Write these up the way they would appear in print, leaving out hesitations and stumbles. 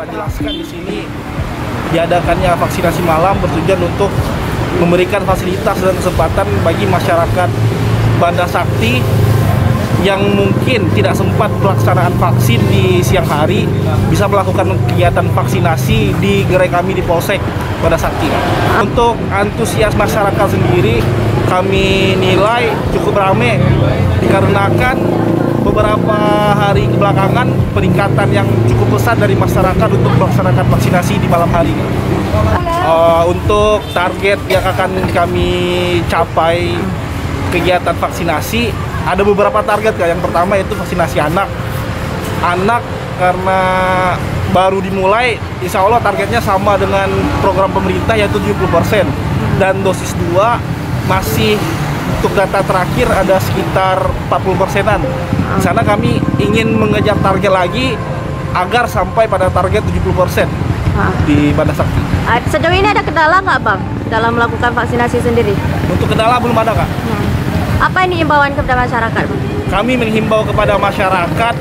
Jelaskan di sini diadakannya vaksinasi malam bertujuan untuk memberikan fasilitas dan kesempatan bagi masyarakat Banda Sakti yang mungkin tidak sempat pelaksanaan vaksin di siang hari bisa melakukan kegiatan vaksinasi di gerai kami di Polsek Banda Sakti. Untuk antusias masyarakat sendiri kami nilai cukup ramai dikarenakan beberapa hari kebelakangan peningkatan yang cukup besar dari masyarakat untuk melaksanakan vaksinasi di malam hari. Untuk target yang akan kami capai kegiatan vaksinasi ada beberapa target. Yang pertama itu vaksinasi anak karena baru dimulai, insya Allah targetnya sama dengan program pemerintah yaitu 70%, dan dosis 2 masih untuk data terakhir ada sekitar 40%-an. Di sana kami ingin mengejar target lagi agar sampai pada target 70% di Banda Sakti. Sejauh ini ada kendala nggak Bang dalam melakukan vaksinasi sendiri? Untuk kendala belum ada Kak. Apa ini imbauan kepada masyarakat Bang? Kami menghimbau kepada masyarakat,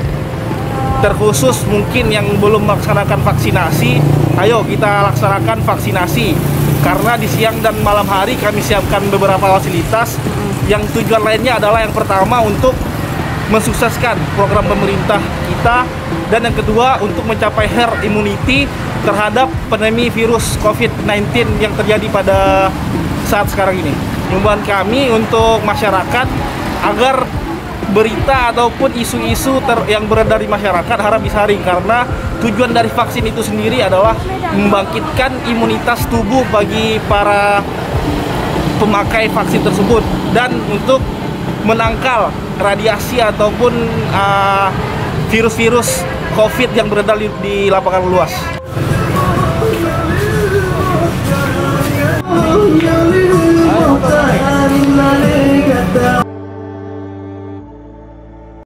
terkhusus mungkin yang belum melaksanakan vaksinasi, ayo kita laksanakan vaksinasi. Karena di siang dan malam hari kami siapkan beberapa fasilitas yang tujuan lainnya adalah yang pertama untuk mensukseskan program pemerintah kita, dan yang kedua untuk mencapai herd immunity terhadap pandemi virus COVID-19 yang terjadi pada saat sekarang ini. Himbauan kami untuk masyarakat agar berita ataupun isu-isu yang beredar di masyarakat harap disaring, karena tujuan dari vaksin itu sendiri adalah membangkitkan imunitas tubuh bagi para pemakai vaksin tersebut dan untuk menangkal radiasi ataupun virus-virus COVID yang beredar di lapangan luas.